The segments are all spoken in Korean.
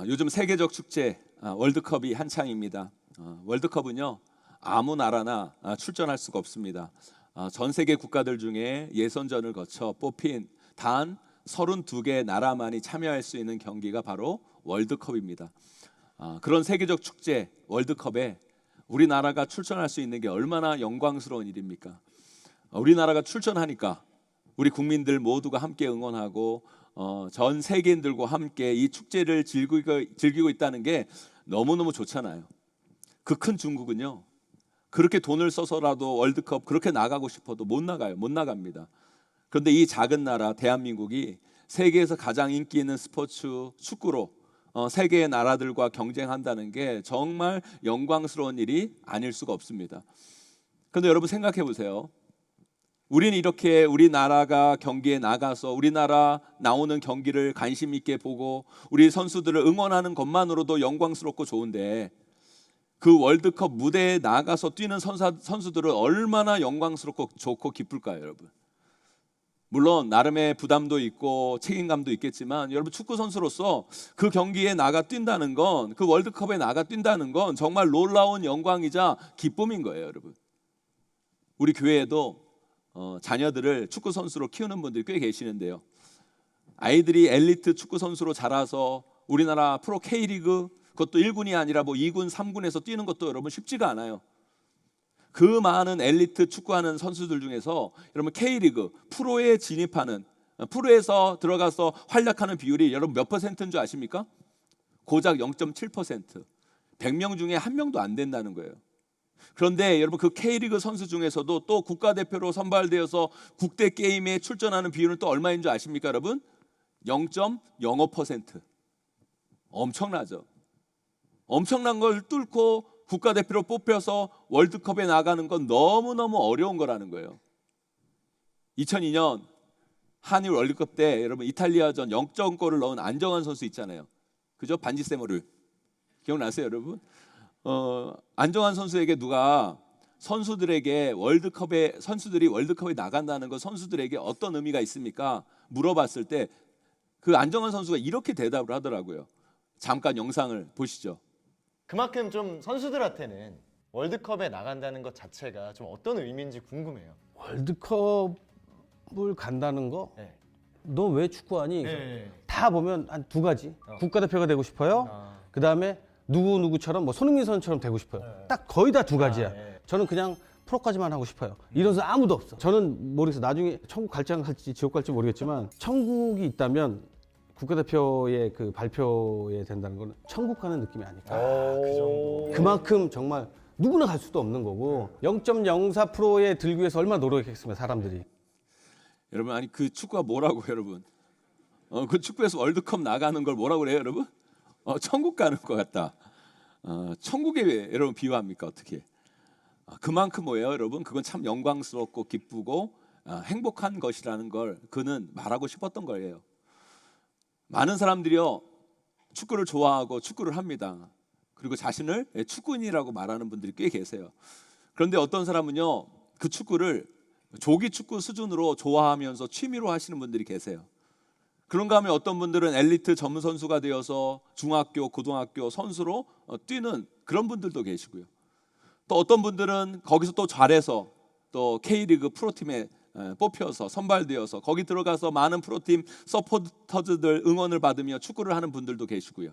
요즘 세계적 축제 월드컵이 한창입니다. 월드컵은요 아무 나라나 출전할 수가 없습니다. 전 세계 국가들 중에 예선전을 거쳐 뽑힌 단 32개 나라만이 참여할 수 있는 경기가 바로 월드컵입니다. 그런 세계적 축제 월드컵에 우리나라가 출전할 수 있는 게 얼마나 영광스러운 일입니까? 우리나라가 출전하니까 우리 국민들 모두가 함께 응원하고 전 세계인들과 함께 이 축제를 즐기고 있다는 게 너무너무 좋잖아요. 그 큰 중국은요 그렇게 돈을 써서라도 월드컵 그렇게 나가고 싶어도 못 나가요. 못 나갑니다. 그런데 이 작은 나라 대한민국이 세계에서 가장 인기 있는 스포츠 축구로 세계의 나라들과 경쟁한다는 게 정말 영광스러운 일이 아닐 수가 없습니다. 그런데 여러분 생각해 보세요. 우리는 이렇게 우리나라가 경기에 나가서 우리나라 나오는 경기를 관심 있게 보고 우리 선수들을 응원하는 것만으로도 영광스럽고 좋은데 그 월드컵 무대에 나가서 뛰는 선수들은 얼마나 영광스럽고 좋고 기쁠까요, 여러분? 물론 나름의 부담도 있고 책임감도 있겠지만 여러분 축구 선수로서 그 경기에 나가 뛴다는 건, 그 월드컵에 나가 뛴다는 건 정말 놀라운 영광이자 기쁨인 거예요, 여러분. 우리 교회에도 자녀들을 축구 선수로 키우는 분들이 꽤 계시는데요. 아이들이 엘리트 축구 선수로 자라서 우리나라 프로 K리그, 그것도 1군이 아니라 2군, 3군에서 뛰는 것도 여러분 쉽지가 않아요. 그 많은 엘리트 축구하는 선수들 중에서 여러분 K리그, 프로에 진입하는, 프로에서 들어가서 활약하는 비율이 여러분 몇 퍼센트인 줄 아십니까? 고작 0.7%. 100명 중에 1명도 안 된다는 거예요. 그런데 여러분 그 K리그 선수 중에서도 또 국가대표로 선발되어서 국대 게임에 출전하는 비율은 또 얼마인 줄 아십니까, 여러분? 0.05%. 엄청나죠. 엄청난 걸 뚫고 국가대표로 뽑혀서 월드컵에 나가는 건 너무너무 어려운 거라는 거예요. 2002년 한일 월드컵 때 여러분 이탈리아전 역전골을 넣은 안정환 선수 있잖아요. 그죠? 반지세모를 기억나세요, 여러분? 안정환 선수에게 누가 선수들이 월드컵에 나간다는 거 선수들에게 어떤 의미가 있습니까? 물어봤을 때 그 안정환 선수가 이렇게 대답을 하더라고요. 잠깐 영상을 보시죠. 그만큼 좀 선수들한테는 월드컵에 나간다는 것 자체가 좀 어떤 의미인지 궁금해요. 월드컵을 간다는 거? 네. 너 왜 축구하니? 네. 다 보면 한 두 가지. 국가대표가 되고 싶어요. 그다음에 누구처럼 손흥민 선수처럼 되고 싶어요. 딱 거의 다 두 가지야. 네. 저는 그냥 프로까지만 하고 싶어요. 이런 선수 아무도 없어. 저는 모르겠어요. 나중에 천국 갈지 안 갈지 지옥 갈지 모르겠지만 천국이 있다면 국가대표의 그 발표에 된다는 건 천국 가는 느낌이 아닐까. 그 정도. 그만큼 정말 누구나 갈 수도 없는 거고 0.04%에 들기 위해서 얼마나 노력했겠습니까, 사람들이. 여러분 아니 그 축구가 뭐라고요, 여러분? 그 축구에서 월드컵 나가는 걸 뭐라고 그래요, 여러분? 천국 가는 것 같다. 천국에 왜 여러분 비유합니까? 어떻게? 그만큼 뭐예요, 여러분? 그건 참 영광스럽고 기쁘고 행복한 것이라는 걸 그는 말하고 싶었던 거예요. 많은 사람들이요 축구를 좋아하고 축구를 합니다. 그리고 자신을 축구인이라고 말하는 분들이 꽤 계세요. 그런데 어떤 사람은요 그 축구를 조기 축구 수준으로 좋아하면서 취미로 하시는 분들이 계세요. 그런가 하면 어떤 분들은 엘리트 전문 선수가 되어서 중학교, 고등학교 선수로 뛰는 그런 분들도 계시고요. 또 어떤 분들은 거기서 또 잘해서 또 K리그 프로팀에 뽑혀서 선발되어서 거기 들어가서 많은 프로팀 서포터즈들 응원을 받으며 축구를 하는 분들도 계시고요.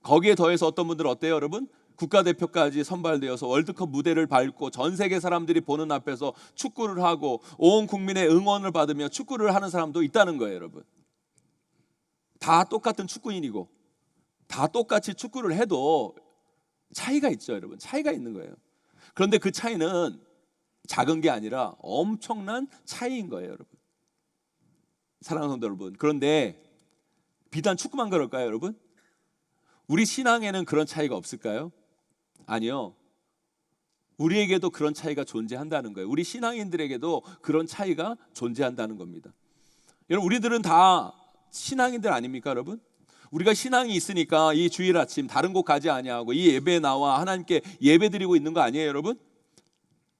거기에 더해서 어떤 분들은 어때요, 여러분? 국가대표까지 선발되어서 월드컵 무대를 밟고 전 세계 사람들이 보는 앞에서 축구를 하고 온 국민의 응원을 받으며 축구를 하는 사람도 있다는 거예요, 여러분. 다 똑같은 축구인이고 다 똑같이 축구를 해도 차이가 있죠, 여러분. 차이가 있는 거예요. 그런데 그 차이는 작은 게 아니라 엄청난 차이인 거예요, 여러분. 사랑하는 성도 여러분. 그런데 비단 축구만 그럴까요, 여러분? 우리 신앙에는 그런 차이가 없을까요? 아니요. 우리에게도 그런 차이가 존재한다는 거예요. 우리 신앙인들에게도 그런 차이가 존재한다는 겁니다. 여러분, 우리들은 다 신앙인들 아닙니까, 여러분? 우리가 신앙이 있으니까 이 주일 아침 다른 곳 가지 아니하고 이 예배에 나와 하나님께 예배드리고 있는 거 아니에요, 여러분?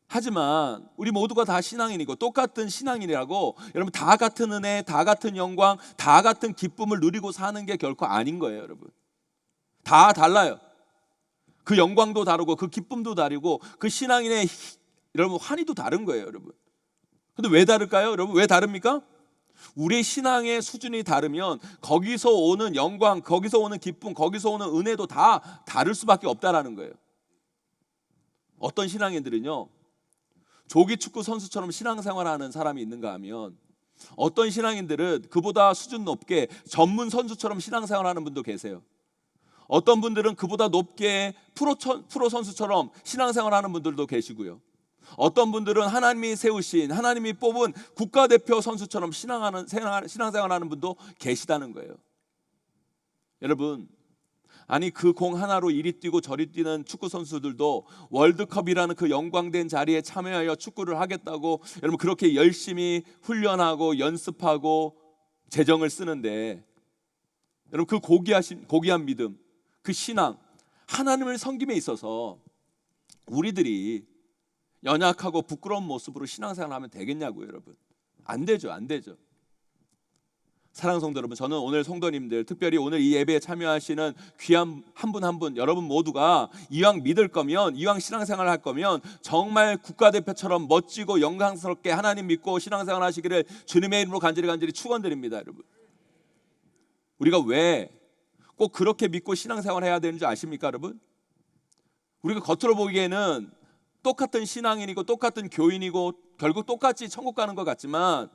하지만 우리 모두가 다 신앙인이고 똑같은 신앙인이라고 여러분 다 같은 은혜, 다 같은 영광, 다 같은 기쁨을 누리고 사는 게 결코 아닌 거예요, 여러분. 다 달라요. 그 영광도 다르고 그 기쁨도 다르고 그 신앙인의 여러분 환희도 다른 거예요, 여러분. 근데 왜 다를까요, 여러분? 왜 다릅니까? 우리 신앙의 수준이 다르면 거기서 오는 영광, 거기서 오는 기쁨, 거기서 오는 은혜도 다 다를 수밖에 없다라는 거예요. 어떤 신앙인들은요, 조기 축구 선수처럼 신앙생활하는 사람이 있는가 하면 어떤 신앙인들은 그보다 수준 높게 전문 선수처럼 신앙생활하는 분도 계세요. 어떤 분들은 그보다 높게 프로 선수처럼 신앙생활하는 분들도 계시고요. 어떤 분들은 하나님이 세우신, 하나님이 뽑은 국가대표 선수처럼 신앙생활하는 분도 계시다는 거예요. 여러분, 아니 그 공 하나로 이리 뛰고 저리 뛰는 축구 선수들도 월드컵이라는 그 영광된 자리에 참여하여 축구를 하겠다고 여러분 그렇게 열심히 훈련하고 연습하고 재정을 쓰는데, 여러분 그 고귀한 믿음, 그 신앙, 하나님을 섬김에 있어서 우리들이 연약하고 부끄러운 모습으로 신앙생활을 하면 되겠냐고요, 여러분. 안 되죠, 안 되죠. 사랑하는 성도 여러분, 저는 오늘 성도님들, 특별히 오늘 이 예배에 참여하시는 귀한 한 분 한 분 여러분 모두가 이왕 믿을 거면, 이왕 신앙생활을 할 거면 정말 국가대표처럼 멋지고 영광스럽게 하나님 믿고 신앙생활 하시기를 주님의 이름으로 간절히 축원드립니다, 여러분. 우리가 왜 꼭 그렇게 믿고 신앙생활 해야 되는 줄 아십니까, 여러분? 우리가 겉으로 보기에는 똑같은 신앙인이고 똑같은 교인이고 결국 똑같이 천국 가는 것 같지만,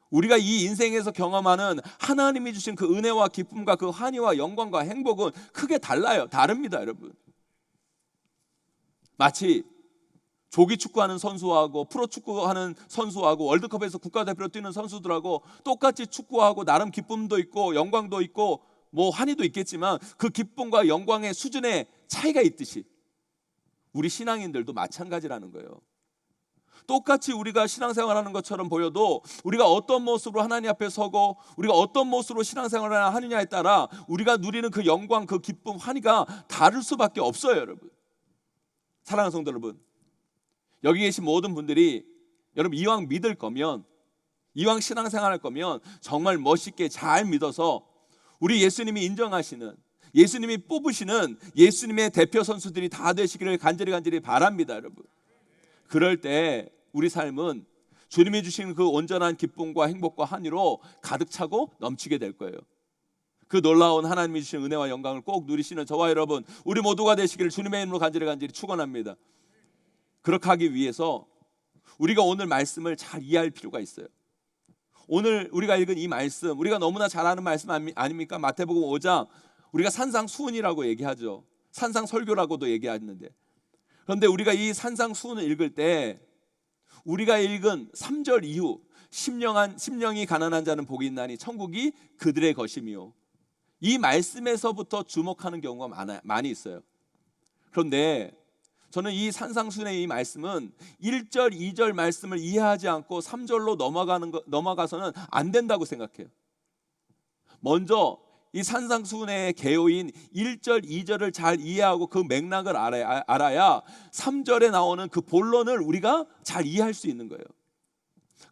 우리가 이 인생에서 경험하는 하나님이 주신 그 은혜와 기쁨과 그 환희와 영광과 행복은 크게 달라요. 다릅니다, 여러분. 마치 조기 축구하는 선수하고 프로 축구하는 선수하고 월드컵에서 국가대표로 뛰는 선수들하고 똑같이 축구하고 나름 기쁨도 있고 영광도 있고 뭐 환희도 있겠지만 그 기쁨과 영광의 수준에 차이가 있듯이 우리 신앙인들도 마찬가지라는 거예요. 똑같이 우리가 신앙생활하는 것처럼 보여도 우리가 어떤 모습으로 하나님 앞에 서고 우리가 어떤 모습으로 신앙생활을 하느냐에 따라 우리가 누리는 그 영광, 그 기쁨, 환희가 다를 수밖에 없어요, 여러분. 사랑하는 성도 여러분, 여기 계신 모든 분들이 여러분 이왕 믿을 거면, 이왕 신앙생활할 거면 정말 멋있게 잘 믿어서 우리 예수님이 인정하시는, 예수님이 뽑으시는 예수님의 대표 선수들이 다 되시기를 간절히 바랍니다, 여러분. 그럴 때 우리 삶은 주님이 주신 그 온전한 기쁨과 행복과 환희로 가득 차고 넘치게 될 거예요. 그 놀라운 하나님이 주신 은혜와 영광을 꼭 누리시는 저와 여러분, 우리 모두가 되시기를 주님의 이름으로 간절히 축원합니다. 그렇게 하기 위해서 우리가 오늘 말씀을 잘 이해할 필요가 있어요. 오늘 우리가 읽은 이 말씀, 우리가 너무나 잘 아는 말씀 아닙니까? 마태복음 5장, 우리가 산상수훈이라고 얘기하죠. 산상설교라고도 얘기하는데, 그런데 우리가 이 산상수훈을 읽을 때 우리가 읽은 3절 이후 심령이 가난한 자는 복이 있나니 천국이 그들의 것이며, 이 말씀에서부터 주목하는 경우가 많이 있어요. 그런데 저는 이 산상수훈의 이 말씀은 1절, 2절 말씀을 이해하지 않고 3절로 넘어가서는 안 된다고 생각해요. 먼저 이 산상수훈의 개요인 1절, 2절을 잘 이해하고 그 맥락을 알아야 3절에 나오는 그 본론을 우리가 잘 이해할 수 있는 거예요.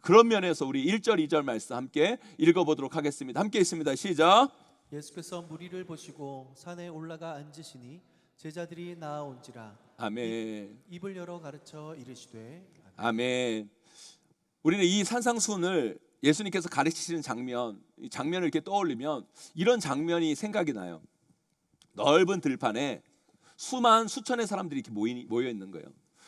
그런 면에서 우리 1절, 2절 말씀 함께 읽어보도록 하겠습니다. 함께 있습니다. 시작. 예수께서 무리를 보시고 산에 올라가 앉으시니 제자들이 나아온지라. 아멘. 입을 열어 가르쳐 이르시되. 아멘. 우리는 이 산상수훈을 예수님께서 가르치시는 이 장면을 이렇게 떠올리면 이런 장면이 생각이 나요. 넓은 들판에 수천의 사람들이 이렇게 모여 있는 거예요.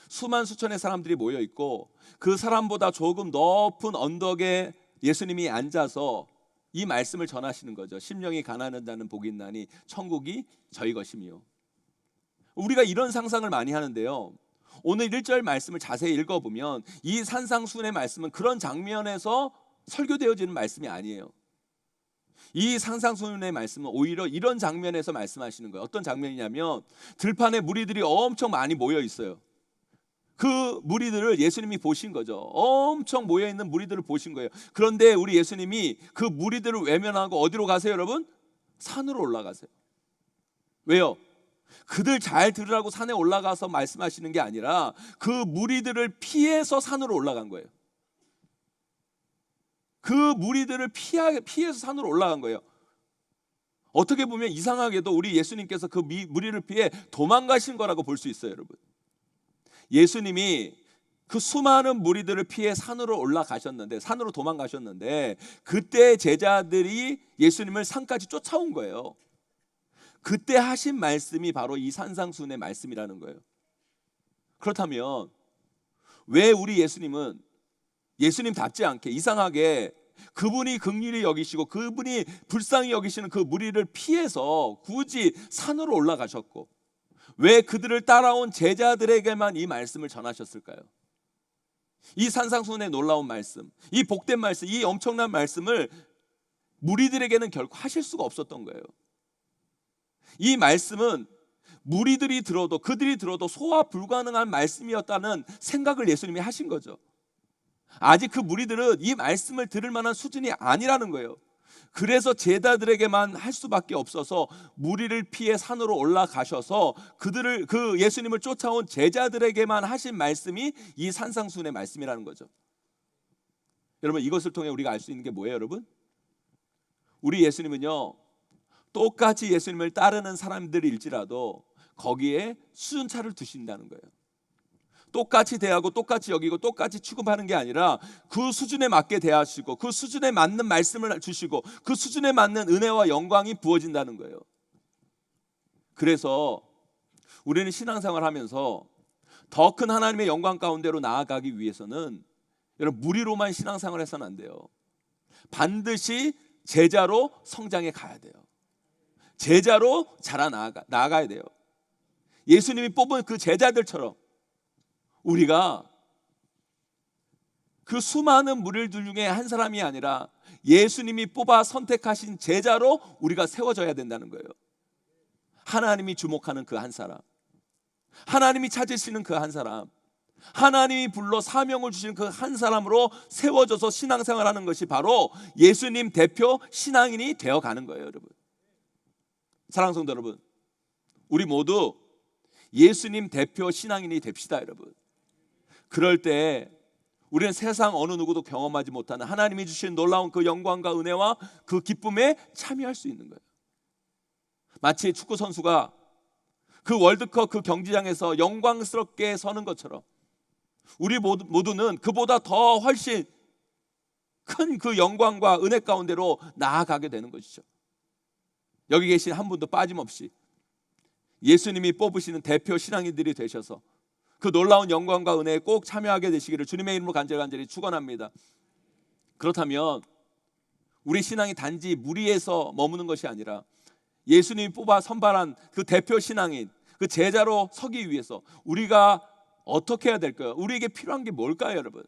수천의 사람들이 모여 있고 그 사람보다 조금 높은 언덕에 예수님이 앉아서 이 말씀을 전하시는 거죠. 심령이 가난한 자는 복이 있나니 천국이 저희 것이며. 우리가 이런 상상을 많이 하는데요, 오늘 1절 말씀을 자세히 읽어보면 이 산상수훈의 말씀은 그런 장면에서 설교되어지는 말씀이 아니에요. 이 산상수훈의 말씀은 오히려 이런 장면에서 말씀하시는 거예요. 어떤 장면이냐면 들판에 무리들이 엄청 많이 모여 있어요. 그 무리들을 예수님이 보신 거죠. 엄청 모여 있는 무리들을 보신 거예요. 그런데 우리 예수님이 그 무리들을 외면하고 어디로 가세요, 여러분? 산으로 올라가세요. 왜요? 그들 잘 들으라고 산에 올라가서 말씀하시는 게 아니라 그 무리들을 피해서 산으로 올라간 거예요. 그 무리들을 피해서 산으로 올라간 거예요. 어떻게 보면 이상하게도 우리 예수님께서 그 무리를 피해 도망가신 거라고 볼 수 있어요, 여러분. 예수님이 그 수많은 무리들을 피해 산으로 올라가셨는데, 산으로 도망가셨는데, 그때 제자들이 예수님을 산까지 쫓아온 거예요. 그때 하신 말씀이 바로 이 산상수훈의 말씀이라는 거예요. 그렇다면 왜 우리 예수님은 예수님답지 않게 이상하게 그분이 긍휼히 여기시고 그분이 불쌍히 여기시는 그 무리를 피해서 굳이 산으로 올라가셨고, 왜 그들을 따라온 제자들에게만 이 말씀을 전하셨을까요? 이 산상수훈의 놀라운 말씀, 이 복된 말씀, 이 엄청난 말씀을 무리들에게는 결코 하실 수가 없었던 거예요. 이 말씀은 무리들이 들어도, 그들이 들어도 소화 불가능한 말씀이었다는 생각을 예수님이 하신 거죠. 아직 그 무리들은 이 말씀을 들을 만한 수준이 아니라는 거예요. 그래서 제자들에게만 할 수밖에 없어서 무리를 피해 산으로 올라가셔서 그 예수님을 쫓아온 제자들에게만 하신 말씀이 이 산상수훈의 말씀이라는 거죠. 여러분, 이것을 통해 우리가 알 수 있는 게 뭐예요, 여러분? 우리 예수님은요, 똑같이 예수님을 따르는 사람들일지라도 거기에 수준차를 두신다는 거예요. 똑같이 대하고 똑같이 여기고 똑같이 취급하는 게 아니라 그 수준에 맞게 대하시고 그 수준에 맞는 말씀을 주시고 그 수준에 맞는 은혜와 영광이 부어진다는 거예요. 그래서 우리는 신앙생활을 하면서 더 큰 하나님의 영광 가운데로 나아가기 위해서는 여러분, 무리로만 신앙생활을 해서는 안 돼요. 반드시 제자로 성장해 가야 돼요. 제자로 나아가야 돼요. 예수님이 뽑은 그 제자들처럼 우리가 그 수많은 무리들 중에 한 사람이 아니라 예수님이 뽑아 선택하신 제자로 우리가 세워져야 된다는 거예요. 하나님이 주목하는 그 한 사람, 하나님이 찾으시는 그 한 사람, 하나님이 불러 사명을 주시는 그 한 사람으로 세워져서 신앙생활하는 것이 바로 예수님 대표 신앙인이 되어가는 거예요, 여러분. 사랑하는 성도 여러분, 우리 모두 예수님 대표 신앙인이 됩시다, 여러분. 그럴 때 우리는 세상 어느 누구도 경험하지 못하는 하나님이 주신 놀라운 그 영광과 은혜와 그 기쁨에 참여할 수 있는 거예요. 마치 축구 선수가 그 월드컵 그 경기장에서 영광스럽게 서는 것처럼 우리 모두는 그보다 더 훨씬 큰 그 영광과 은혜 가운데로 나아가게 되는 것이죠. 여기 계신 한 분도 빠짐없이 예수님이 뽑으시는 대표 신앙인들이 되셔서 그 놀라운 영광과 은혜에 꼭 참여하게 되시기를 주님의 이름으로 간절히 축원합니다. 그렇다면 우리 신앙이 단지 무리에서 머무는 것이 아니라 예수님이 뽑아 선발한 그 대표 신앙인, 그 제자로 서기 위해서 우리가 어떻게 해야 될까요? 우리에게 필요한 게 뭘까요, 여러분?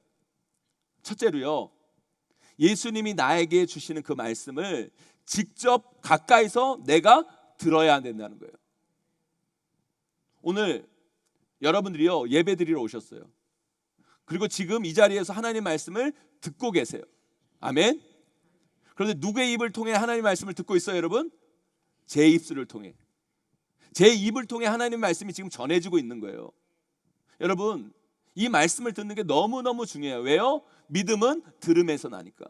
첫째로요, 예수님이 나에게 주시는 그 말씀을 직접 가까이서 내가 들어야 된다는 거예요. 오늘 여러분들이요, 예배 드리러 오셨어요. 그리고 지금 이 자리에서 하나님 말씀을 듣고 계세요. 아멘. 그런데 누구의 입을 통해 하나님 말씀을 듣고 있어요, 여러분? 제 입술을 통해, 제 입을 통해 하나님 말씀이 지금 전해지고 있는 거예요. 여러분, 이 말씀을 듣는 게 너무너무 중요해요. 왜요? 믿음은 들음에서 나니까.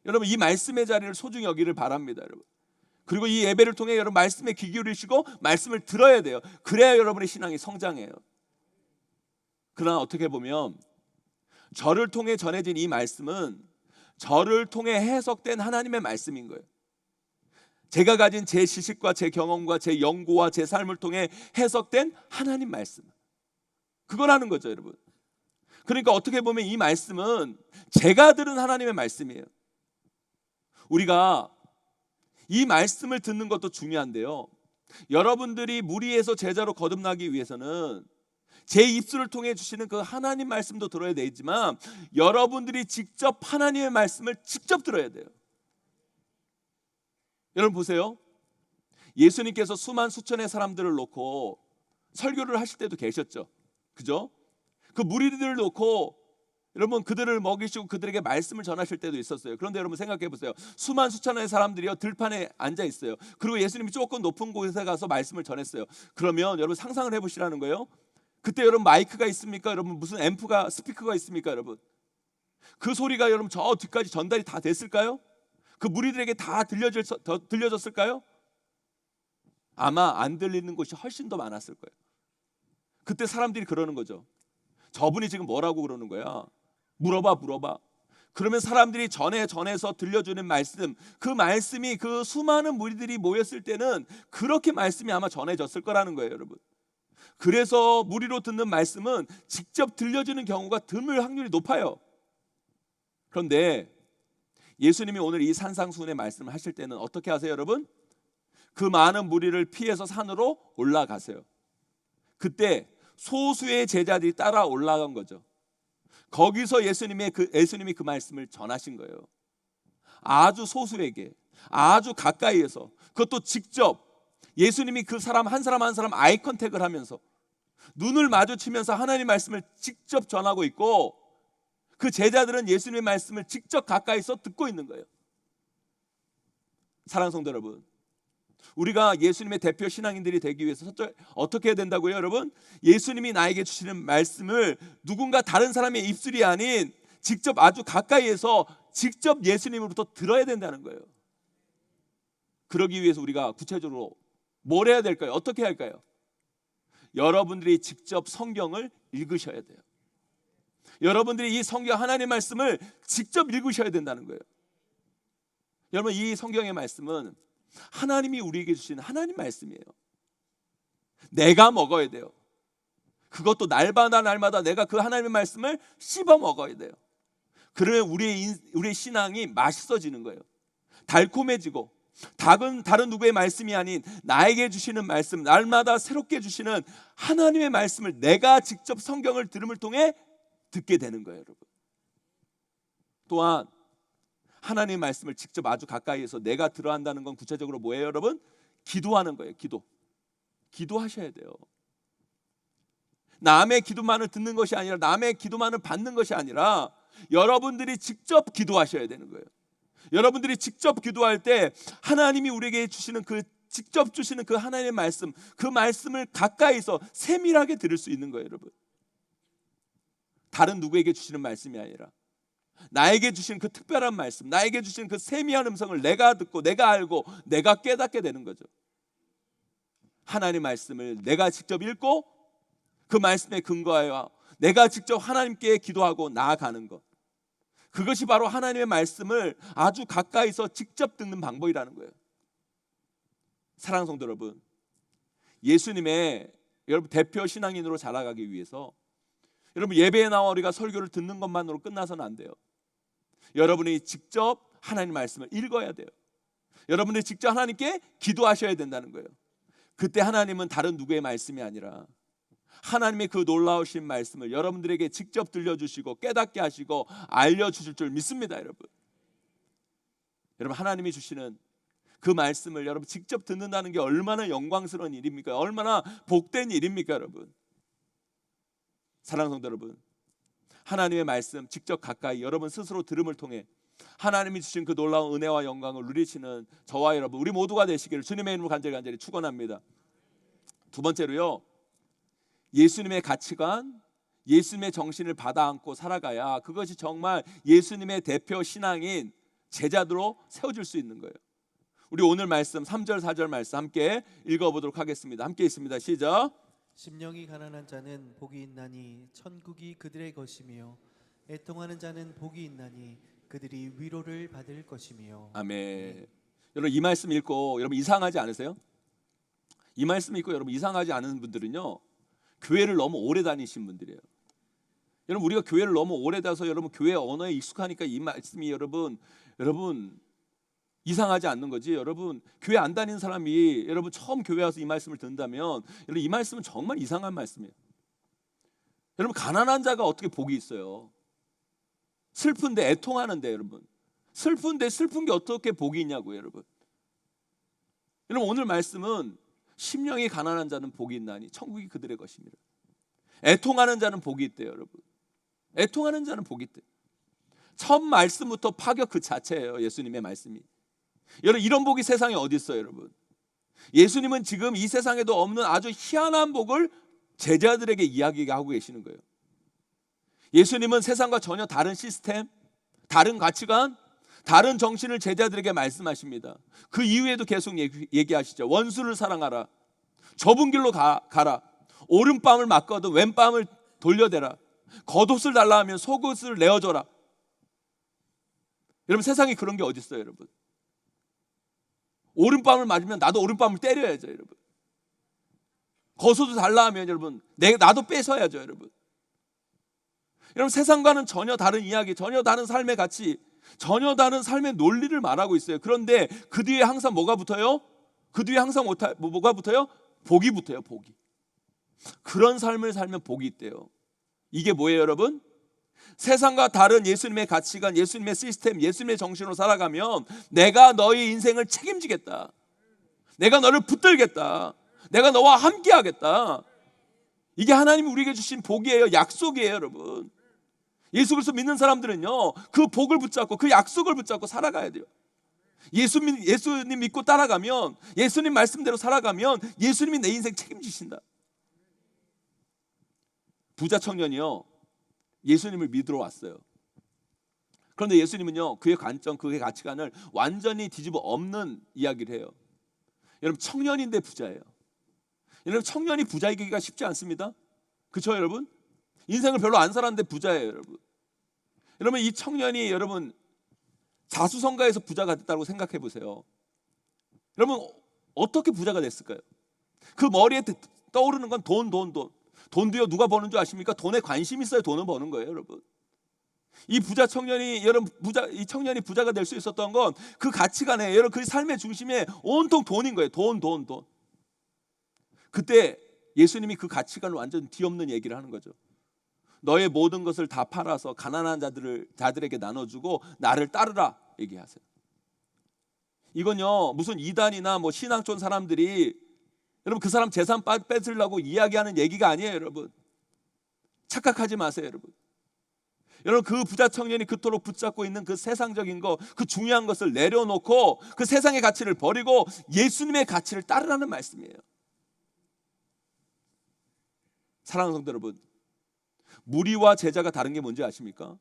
여러분, 이 말씀의 자리를 소중히 여기를 바랍니다, 여러분. 그리고 이 예배를 통해 여러분 말씀에 귀 기울이시고 말씀을 들어야 돼요. 그래야 여러분의 신앙이 성장해요. 그러나 어떻게 보면 저를 통해 전해진 이 말씀은 저를 통해 해석된 하나님의 말씀인 거예요. 제가 가진 제 지식과 제 경험과 제 연구와 제 삶을 통해 해석된 하나님 말씀, 그거라는 거죠, 여러분. 그러니까 어떻게 보면 이 말씀은 제가 들은 하나님의 말씀이에요. 우리가 이 말씀을 듣는 것도 중요한데요, 여러분들이 무리에서 제자로 거듭나기 위해서는 제 입술을 통해 주시는 그 하나님 말씀도 들어야 되지만 여러분들이 직접 하나님의 말씀을 직접 들어야 돼요. 여러분 보세요, 예수님께서 수만 수천의 사람들을 놓고 설교를 하실 때도 계셨죠, 그죠? 그 무리들을 놓고 여러분 그들을 먹이시고 그들에게 말씀을 전하실 때도 있었어요. 그런데 여러분 생각해 보세요. 수만 수천의 사람들이요 들판에 앉아 있어요. 그리고 예수님이 조금 높은 곳에 가서 말씀을 전했어요. 그러면 여러분 상상을 해보시라는 거예요. 그때 여러분 마이크가 있습니까? 여러분 무슨 앰프가, 스피커가 있습니까? 여러분 그 소리가 여러분 저 뒤까지 전달이 다 됐을까요? 그 무리들에게 다 들려졌을까요? 아마 안 들리는 곳이 훨씬 더 많았을 거예요. 그때 사람들이 그러는 거죠. 저분이 지금 뭐라고 그러는 거야? 물어봐. 그러면 사람들이 전해서 들려주는 말씀, 그 말씀이 그 수많은 무리들이 모였을 때는 그렇게 말씀이 아마 전해졌을 거라는 거예요, 여러분. 그래서 무리로 듣는 말씀은 직접 들려주는 경우가 드물 확률이 높아요. 그런데 예수님이 오늘 이 산상수훈의 말씀을 하실 때는 어떻게 하세요, 여러분? 그 많은 무리를 피해서 산으로 올라가세요. 그때 소수의 제자들이 따라 올라간 거죠. 거기서 예수님이 그 말씀을 전하신 거예요. 아주 소수에게, 아주 가까이에서, 그것도 직접 예수님이 그 사람 한 사람 아이 컨택을 하면서 눈을 마주치면서 하나님 말씀을 직접 전하고 있고, 그 제자들은 예수님의 말씀을 직접 가까이서 듣고 있는 거예요. 사랑하는 성도 여러분, 우리가 예수님의 대표 신앙인들이 되기 위해서 어떻게 해야 된다고요, 여러분? 예수님이 나에게 주시는 말씀을 누군가 다른 사람의 입술이 아닌 직접 아주 가까이에서 직접 예수님으로부터 들어야 된다는 거예요. 그러기 위해서 우리가 구체적으로 뭘 해야 될까요? 어떻게 할까요? 여러분들이 직접 성경을 읽으셔야 돼요. 여러분들이 이 성경 하나님의 말씀을 직접 읽으셔야 된다는 거예요. 여러분, 이 성경의 말씀은 하나님이 우리에게 주신 하나님 말씀이에요. 내가 먹어야 돼요. 그것도 날마다 내가 그 하나님의 말씀을 씹어 먹어야 돼요. 그러면 우리의 신앙이 맛있어지는 거예요. 달콤해지고, 다른 누구의 말씀이 아닌 나에게 주시는 말씀, 날마다 새롭게 주시는 하나님의 말씀을 내가 직접 성경을 들음을 통해 듣게 되는 거예요, 여러분. 또한 하나님의 말씀을 직접 아주 가까이에서 내가 들어야 한다는 건 구체적으로 뭐예요, 여러분? 기도하는 거예요. 기도하셔야 돼요. 남의 기도만을 듣는 것이 아니라, 남의 기도만을 받는 것이 아니라 여러분들이 직접 기도하셔야 되는 거예요. 여러분들이 직접 기도할 때 하나님이 우리에게 주시는 직접 주시는 그 하나님의 말씀, 그 말씀을 가까이서 세밀하게 들을 수 있는 거예요, 여러분. 다른 누구에게 주시는 말씀이 아니라 나에게 주신 그 특별한 말씀, 나에게 주신 그 세미한 음성을 내가 듣고, 내가 알고, 내가 깨닫게 되는 거죠. 하나님의 말씀을 내가 직접 읽고 그 말씀에 근거하여 내가 직접 하나님께 기도하고 나아가는 것, 그것이 바로 하나님의 말씀을 아주 가까이서 직접 듣는 방법이라는 거예요. 사랑하는 성도 여러분, 예수님의 여러분 대표 신앙인으로 자라가기 위해서 여러분 예배에 나와 우리가 설교를 듣는 것만으로 끝나서는 안 돼요. 여러분이 직접 하나님 말씀을 읽어야 돼요. 여러분이 직접 하나님께 기도하셔야 된다는 거예요. 그때 하나님은 다른 누구의 말씀이 아니라 하나님의 그 놀라우신 말씀을 여러분들에게 직접 들려주시고 깨닫게 하시고 알려주실 줄 믿습니다, 여러분. 여러분, 하나님이 주시는 그 말씀을 여러분 직접 듣는다는 게 얼마나 영광스러운 일입니까? 얼마나 복된 일입니까, 여러분? 사랑하는 성도 여러분, 하나님의 말씀 직접 가까이 여러분 스스로 들음을 통해 하나님이 주신 그 놀라운 은혜와 영광을 누리시는 저와 여러분, 우리 모두가 되시기를 주님의 이름으로 간절히 축원합니다. 두 번째로요, 예수님의 가치관, 예수님의 정신을 받아 안고 살아가야 그것이 정말 예수님의 대표 신앙인 제자들로 세워질 수 있는 거예요. 우리 오늘 말씀 3절 4절 말씀 함께 읽어보도록 하겠습니다. 함께 있습니다. 시작. 심령이 가난한 자는 복이 있나니 천국이 그들의 것이며 애통하는 자는 복이 있나니 그들이 위로를 받을 것이며. 아멘. 여러분, 이 말씀 읽고 여러분 이상하지 않으세요? 이 말씀 읽고 여러분 이상하지 않은 분들은요, 교회를 너무 오래 다니신 분들이에요. 여러분, 우리가 교회를 너무 오래 다서 여러분 교회 언어에 익숙하니까 이 말씀이 여러분 이상하지 않는 거지. 여러분, 교회 안 다니는 사람이 여러분 처음 교회 와서 이 말씀을 듣는다면 여러분 이 말씀은 정말 이상한 말씀이에요. 여러분, 가난한 자가 어떻게 복이 있어요? 슬픈데 애통하는데, 여러분 슬픈데 슬픈 게 어떻게 복이 있냐고요, 여러분. 여러분, 오늘 말씀은 심령이 가난한 자는 복이 있나니 천국이 그들의 것입니다. 애통하는 자는 복이 있대요, 여러분. 애통하는 자는 복이 있대요. 첫 말씀부터 파격 그 자체예요, 예수님의 말씀이. 여러분, 이런 복이 세상에 어디 있어요, 여러분? 예수님은 지금 이 세상에도 없는 아주 희한한 복을 제자들에게 이야기하고 계시는 거예요. 예수님은 세상과 전혀 다른 시스템, 다른 가치관, 다른 정신을 제자들에게 말씀하십니다. 그 이후에도 계속 얘기하시죠. 원수를 사랑하라. 좁은 길로 가라. 오른밤을 막거든 왼밤을 돌려대라. 겉옷을 달라 하면 속옷을 내어줘라. 여러분 세상에 그런 게 어디 있어요, 여러분? 오른밤을 맞으면 나도 오른밤을 때려야죠, 여러분. 겉옷을 달라 하면 여러분 나도 뺏어야죠, 여러분. 여러분 세상과는 전혀 다른 이야기, 전혀 다른 삶의 가치, 전혀 다른 삶의 논리를 말하고 있어요. 그런데 그 뒤에 항상 뭐가 붙어요? 그 뒤에 항상 뭐가 붙어요? 복이 붙어요, 복이. 그런 삶을 살면 복이 있대요. 이게 뭐예요, 여러분? 세상과 다른 예수님의 가치관, 예수님의 시스템, 예수님의 정신으로 살아가면 내가 너희 인생을 책임지겠다. 내가 너를 붙들겠다. 내가 너와 함께하겠다. 이게 하나님이 우리에게 주신 복이에요. 약속이에요, 여러분. 예수 그리스도 믿는 사람들은요, 그 복을 붙잡고 그 약속을 붙잡고 살아가야 돼요. 예수님 믿고 따라가면, 예수님 말씀대로 살아가면 예수님이 내 인생 책임지신다. 부자 청년이요, 예수님을 믿으러 왔어요. 그런데 예수님은요, 그의 관점, 그의 가치관을 완전히 뒤집어 엎는 이야기를 해요. 여러분 청년인데 부자예요. 여러분 청년이 부자이기가 쉽지 않습니다. 그렇죠, 여러분? 인생을 별로 안 살았는데 부자예요, 여러분. 여러분 이 청년이 여러분 자수성가해서 부자가 됐다고 생각해 보세요. 여러분 어떻게 부자가 됐을까요? 그 머리에 떠오르는 건 돈. 돈도요 누가 버는 줄 아십니까? 돈에 관심 있어야 돈을 버는 거예요, 여러분. 이 부자 청년이 이 청년이 부자가 될 수 있었던 건 그 가치관에, 여러분 그 삶의 중심에 온통 돈인 거예요. 돈. 그때 예수님이 그 가치관을 완전 뒤엎는 얘기를 하는 거죠. 너의 모든 것을 다 팔아서 가난한 자들에게 나눠주고 나를 따르라 얘기하세요. 이건요 무슨 이단이나 뭐 신앙촌 사람들이 여러분 그 사람 재산 뺏으려고 이야기하는 얘기가 아니에요, 여러분. 착각하지 마세요, 여러분. 여러분 그 부자 청년이 그토록 붙잡고 있는 그 세상적인 거, 그 중요한 것을 내려놓고 그 세상의 가치를 버리고 예수님의 가치를 따르라는 말씀이에요. 사랑하는 성도 여러분, 무리와 제자가 다른 게 뭔지 아십니까?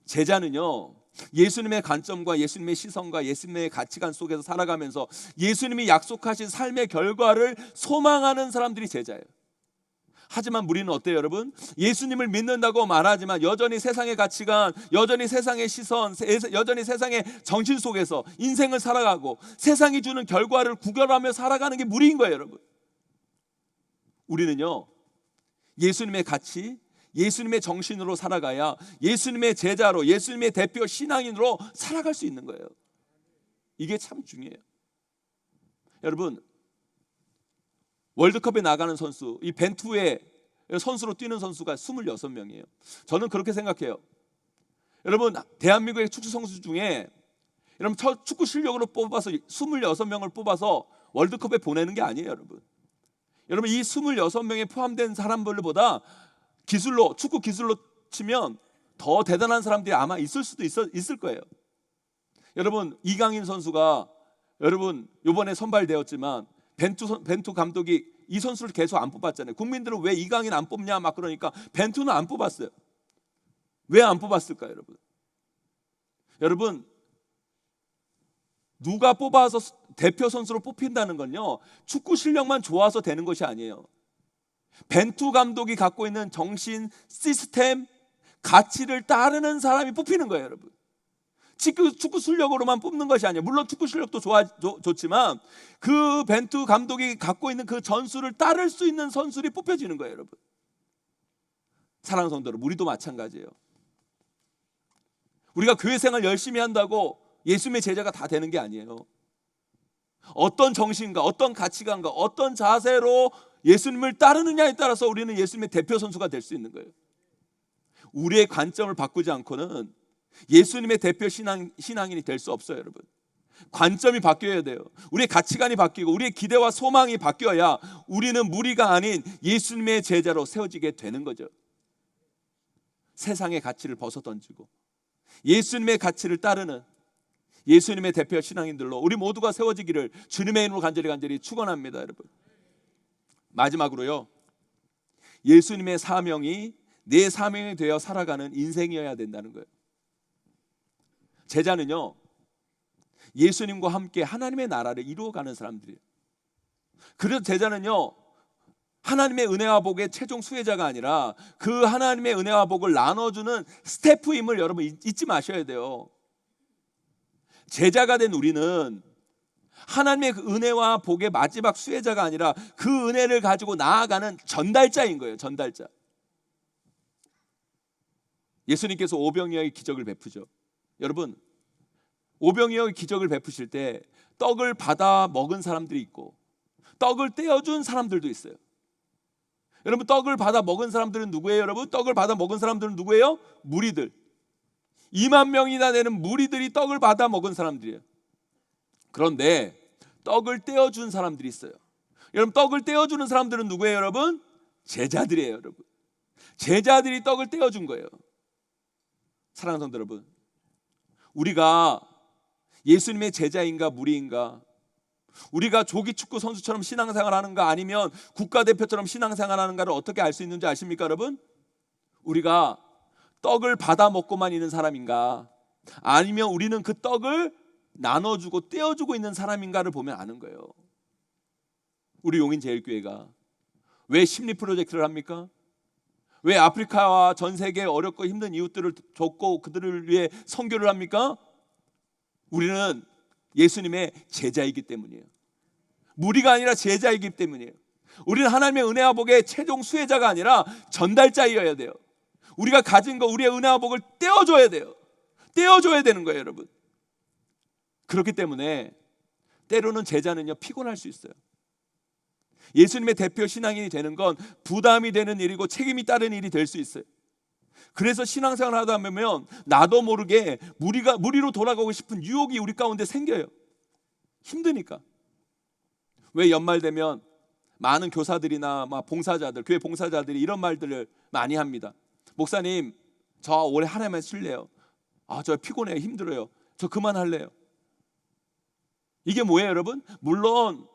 제자는요 예수님의 관점과 예수님의 시선과 예수님의 가치관 속에서 살아가면서 예수님이 약속하신 삶의 결과를 소망하는 사람들이 제자예요. 하지만 무리는 어때요, 여러분? 예수님을 믿는다고 말하지만 여전히 세상의 가치관, 여전히 세상의 시선, 여전히 세상의 정신 속에서 인생을 살아가고 세상이 주는 결과를 구별하며 살아가는 게 무리인 거예요, 여러분. 우리는요 예수님의 가치, 예수님의 정신으로 살아가야 예수님의 제자로, 예수님의 대표 신앙인으로 살아갈 수 있는 거예요. 이게 참 중요해요. 여러분 월드컵에 나가는 선수, 이 벤투의 선수로 뛰는 선수가 26명이에요. 저는 그렇게 생각해요. 여러분 대한민국의 축구 선수 중에 여러분 축구 실력으로 뽑아서 26명을 뽑아서 월드컵에 보내는 게 아니에요, 여러분. 여러분 이 26명에 포함된 사람들보다 축구 기술로 치면 더 대단한 사람들이 아마 있을 수도 있을 거예요. 여러분 이강인 선수가 여러분 이번에 선발되었지만 벤투 감독이 이 선수를 계속 안 뽑았잖아요. 국민들은 왜 이강인 안 뽑냐 막 그러니까 벤투는 안 뽑았어요. 왜 안 뽑았을까요, 여러분? 여러분 누가 뽑아서 대표 선수로 뽑힌다는 건요 축구 실력만 좋아서 되는 것이 아니에요. 벤투 감독이 갖고 있는 정신, 시스템, 가치를 따르는 사람이 뽑히는 거예요, 여러분. 축구 실력으로만 뽑는 것이 아니에요. 물론 축구 실력도 좋지만 그 벤투 감독이 갖고 있는 그 전술을 따를 수 있는 선수들이 뽑혀지는 거예요, 여러분. 사랑하는 성도 여러분, 우리도 마찬가지예요. 우리가 교회 생활 열심히 한다고 예수님의 제자가 다 되는 게 아니에요. 어떤 정신과 어떤 가치관과 어떤 자세로 예수님을 따르느냐에 따라서 우리는 예수님의 대표 선수가 될 수 있는 거예요. 우리의 관점을 바꾸지 않고는 예수님의 대표 신앙인이 될 수 없어요, 여러분. 관점이 바뀌어야 돼요. 우리의 가치관이 바뀌고 우리의 기대와 소망이 바뀌어야 우리는 무리가 아닌 예수님의 제자로 세워지게 되는 거죠. 세상의 가치를 벗어던지고 예수님의 가치를 따르는 예수님의 대표 신앙인들로 우리 모두가 세워지기를 주님의 이름으로 간절히 축원합니다, 여러분. 마지막으로요, 예수님의 사명이 내 사명이 되어 살아가는 인생이어야 된다는 거예요. 제자는요, 예수님과 함께 하나님의 나라를 이루어가는 사람들이에요. 그래서 제자는요, 하나님의 은혜와 복의 최종 수혜자가 아니라 그 하나님의 은혜와 복을 나눠주는 스태프임을 여러분 잊지 마셔야 돼요. 제자가 된 우리는 하나님의 그 은혜와 복의 마지막 수혜자가 아니라 그 은혜를 가지고 나아가는 전달자인 거예요. 전달자. 예수님께서 오병이어의 기적을 베푸죠. 여러분, 오병이어의 기적을 베푸실 때 떡을 받아 먹은 사람들이 있고 떡을 떼어준 사람들도 있어요. 여러분, 떡을 받아 먹은 사람들은 누구예요? 여러분, 떡을 받아 먹은 사람들은 누구예요? 무리들. 2만 명이나 되는 무리들이 떡을 받아 먹은 사람들이에요. 그런데 떡을 떼어준 사람들이 있어요. 여러분, 떡을 떼어주는 사람들은 누구예요? 여러분, 제자들이에요. 여러분, 제자들이 떡을 떼어준 거예요. 사랑하는 성도 여러분, 우리가 예수님의 제자인가 무리인가, 우리가 조기 축구 선수처럼 신앙생활 하는가 아니면 국가대표처럼 신앙생활 하는가를 어떻게 알 수 있는지 아십니까 여러분? 우리가 떡을 받아 먹고만 있는 사람인가 아니면 우리는 그 떡을 나눠주고 떼어주고 있는 사람인가를 보면 아는 거예요. 우리 용인제일교회가 왜 심리 프로젝트를 합니까? 왜 아프리카와 전 세계 어렵고 힘든 이웃들을 돕고 그들을 위해 선교를 합니까? 우리는 예수님의 제자이기 때문이에요. 무리가 아니라 제자이기 때문이에요. 우리는 하나님의 은혜와 복의 최종 수혜자가 아니라 전달자이어야 돼요. 우리가 가진 거, 우리의 은혜와 복을 떼어줘야 돼요. 떼어줘야 되는 거예요, 여러분. 그렇기 때문에 때로는 제자는요, 피곤할 수 있어요. 예수님의 대표 신앙인이 되는 건 부담이 되는 일이고 책임이 따른 일이 될 수 있어요. 그래서 신앙생활 하다 보면 나도 모르게 무리로 돌아가고 싶은 유혹이 우리 가운데 생겨요. 힘드니까. 왜 연말 되면 많은 교사들이나 봉사자들, 교회 봉사자들이 이런 말들을 많이 합니다. 목사님, 저 올해 한 해만 쉴래요. 저 피곤해요. 힘들어요. 저 그만할래요. 이게 뭐예요, 여러분? 물론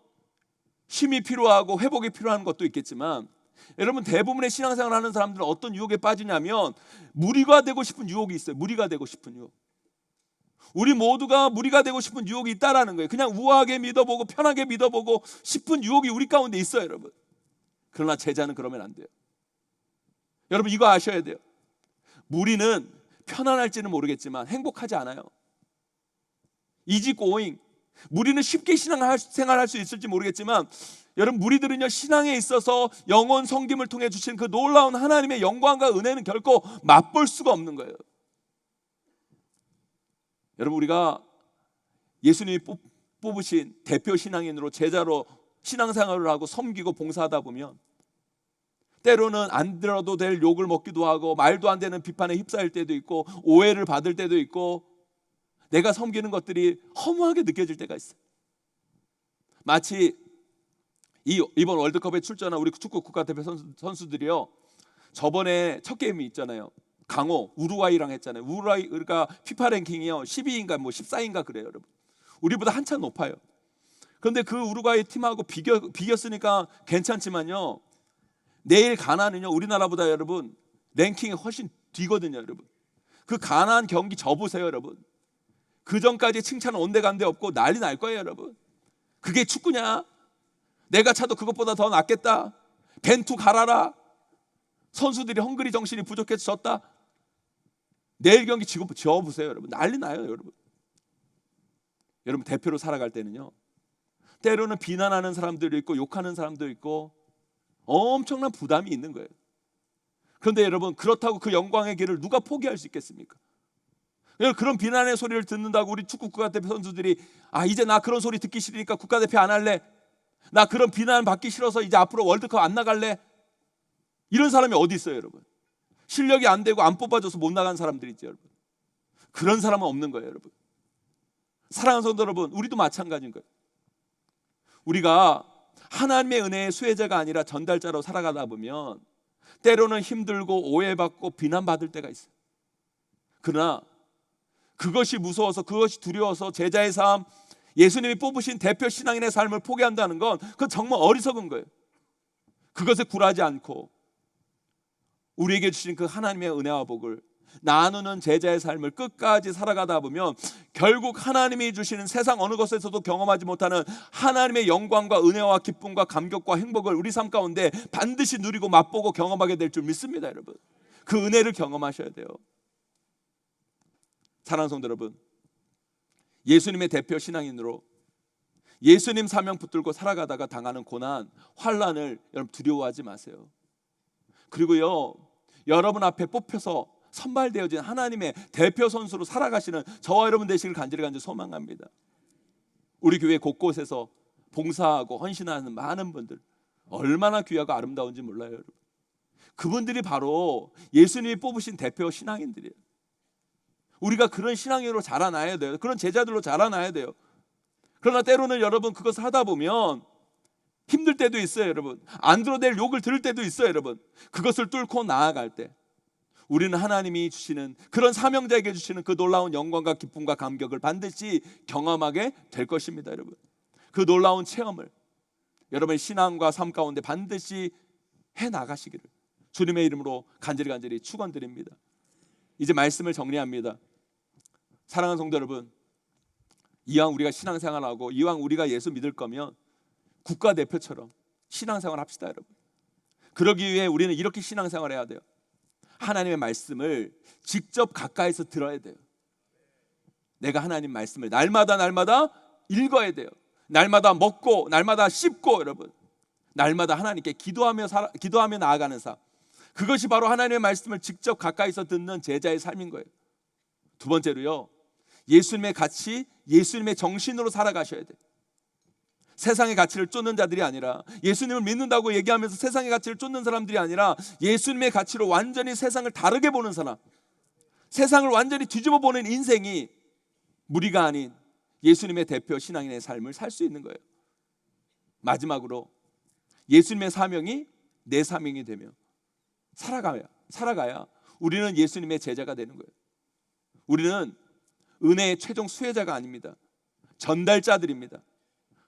쉼이 필요하고 회복이 필요한 것도 있겠지만 여러분, 대부분의 신앙생활 하는 사람들은 어떤 유혹에 빠지냐면 무리가 되고 싶은 유혹이 있어요. 무리가 되고 싶은 유혹. 우리 모두가 무리가 되고 싶은 유혹이 있다라는 거예요. 그냥 우아하게 믿어보고 편하게 믿어보고 싶은 유혹이 우리 가운데 있어요, 여러분. 그러나 제자는 그러면 안 돼요. 여러분, 이거 아셔야 돼요. 무리는 편안할지는 모르겠지만 행복하지 않아요. easy going. 무리는 쉽게 신앙생활할 수 있을지 모르겠지만 여러분, 무리들은요, 신앙에 있어서 영혼 섬김을 통해 주신 그 놀라운 하나님의 영광과 은혜는 결코 맛볼 수가 없는 거예요. 여러분, 우리가 예수님이 뽑으신 대표 신앙인으로 제자로 신앙생활을 하고 섬기고 봉사하다 보면 때로는 안 들어도 될 욕을 먹기도 하고 말도 안 되는 비판에 휩싸일 때도 있고 오해를 받을 때도 있고 내가 섬기는 것들이 허무하게 느껴질 때가 있어요. 마치 이번 월드컵에 출전한 우리 축구 국가대표 선수들이요, 저번에 첫 게임이 있잖아요. 강호 우루과이랑 했잖아요. 우루과이가 피파 랭킹이요 12인가 14인가 그래요, 여러분. 우리보다 한참 높아요. 그런데 그 우루과이 팀하고 비겼으니까 괜찮지만요, 내일 가나는요 우리나라보다 여러분 랭킹이 훨씬 뒤거든요, 여러분. 그 가나안 경기 져보세요, 여러분. 그 전까지 칭찬 온데간데 없고 난리 날 거예요, 여러분. 그게 축구냐? 내가 차도 그것보다 더 낫겠다. 벤투 갈아라. 선수들이 헝그리 정신이 부족해서 졌다. 내일 경기 지어보세요, 여러분. 난리 나요, 여러분. 여러분, 대표로 살아갈 때는요, 때로는 비난하는 사람들도 있고 욕하는 사람도 있고 엄청난 부담이 있는 거예요. 그런데 여러분, 그렇다고 그 영광의 길을 누가 포기할 수 있겠습니까? 그런 비난의 소리를 듣는다고 우리 축구 국가대표 선수들이 이제 나 그런 소리 듣기 싫으니까 국가대표 안 할래. 나 그런 비난 받기 싫어서 이제 앞으로 월드컵 안 나갈래. 이런 사람이 어디 있어요, 여러분? 실력이 안 되고 안 뽑아줘서 못 나간 사람들이 있죠, 여러분. 그런 사람은 없는 거예요, 여러분. 사랑하는 성도 여러분, 우리도 마찬가지인 거예요. 우리가 하나님의 은혜의 수혜자가 아니라 전달자로 살아가다 보면 때로는 힘들고 오해받고 비난받을 때가 있어요. 그러나 그것이 무서워서, 그것이 두려워서 제자의 삶, 예수님이 뽑으신 대표 신앙인의 삶을 포기한다는 건 그건 정말 어리석은 거예요. 그것에 굴하지 않고 우리에게 주신 그 하나님의 은혜와 복을 나누는 제자의 삶을 끝까지 살아가다 보면 결국 하나님이 주시는 세상 어느 것에서도 경험하지 못하는 하나님의 영광과 은혜와 기쁨과 감격과 행복을 우리 삶 가운데 반드시 누리고 맛보고 경험하게 될 줄 믿습니다. 여러분, 그 은혜를 경험하셔야 돼요. 사랑하는 성도 여러분, 예수님의 대표 신앙인으로 예수님 사명 붙들고 살아가다가 당하는 고난, 환난을 여러분 두려워하지 마세요. 그리고요, 여러분 앞에 뽑혀서 선발되어진 하나님의 대표 선수로 살아가시는 저와 여러분 되시길 간절히 소망합니다. 우리 교회 곳곳에서 봉사하고 헌신하는 많은 분들, 얼마나 귀하고 아름다운지 몰라요. 여러분, 그분들이 바로 예수님이 뽑으신 대표 신앙인들이에요. 우리가 그런 신앙인으로 자라나야 돼요. 그런 제자들로 자라나야 돼요. 그러나 때로는 여러분 그것을 하다 보면 힘들 때도 있어요. 여러분, 안 들어댈 욕을 들을 때도 있어요. 여러분, 그것을 뚫고 나아갈 때 우리는 하나님이 주시는, 그런 사명자에게 주시는 그 놀라운 영광과 기쁨과 감격을 반드시 경험하게 될 것입니다. 여러분, 그 놀라운 체험을 여러분의 신앙과 삶 가운데 반드시 해나가시기를 주님의 이름으로 간절히 축원드립니다. 이제 말씀을 정리합니다. 사랑하는 성도 여러분, 이왕 우리가 신앙생활하고 이왕 우리가 예수 믿을 거면 국가대표처럼 신앙생활 합시다. 여러분, 그러기 위해 우리는 이렇게 신앙생활해야 돼요. 하나님의 말씀을 직접 가까이서 들어야 돼요. 내가 하나님 말씀을 날마다 읽어야 돼요. 날마다 먹고 날마다 씹고, 여러분, 날마다 하나님께 기도하며 나아가는 삶, 그것이 바로 하나님의 말씀을 직접 가까이서 듣는 제자의 삶인 거예요. 두 번째로요, 예수님의 가치, 예수님의 정신으로 살아가셔야 돼요. 세상의 가치를 쫓는 자들이 아니라, 예수님을 믿는다고 얘기하면서 세상의 가치를 쫓는 사람들이 아니라 예수님의 가치로 완전히 세상을 다르게 보는 사람, 세상을 완전히 뒤집어 보는 인생이 무리가 아닌 예수님의 대표 신앙인의 삶을 살 수 있는 거예요. 마지막으로 예수님의 사명이 내 사명이 되며 살아가야 우리는 예수님의 제자가 되는 거예요. 우리는 은혜의 최종 수혜자가 아닙니다. 전달자들입니다.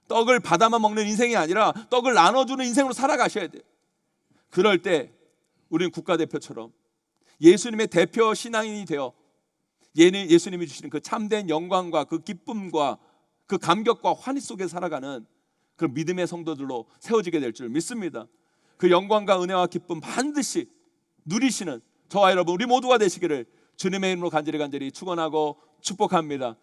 떡을 받아만 먹는 인생이 아니라 떡을 나눠주는 인생으로 살아가셔야 돼요. 그럴 때 우리는 국가대표처럼 예수님의 대표 신앙인이 되어 예수님이 주시는 그 참된 영광과 그 기쁨과 그 감격과 환희 속에 살아가는 그 믿음의 성도들로 세워지게 될 줄 믿습니다. 그 영광과 은혜와 기쁨 반드시 누리시는 저와 여러분 우리 모두가 되시기를 주님의 이름으로 간절히 축원하고 축복합니다.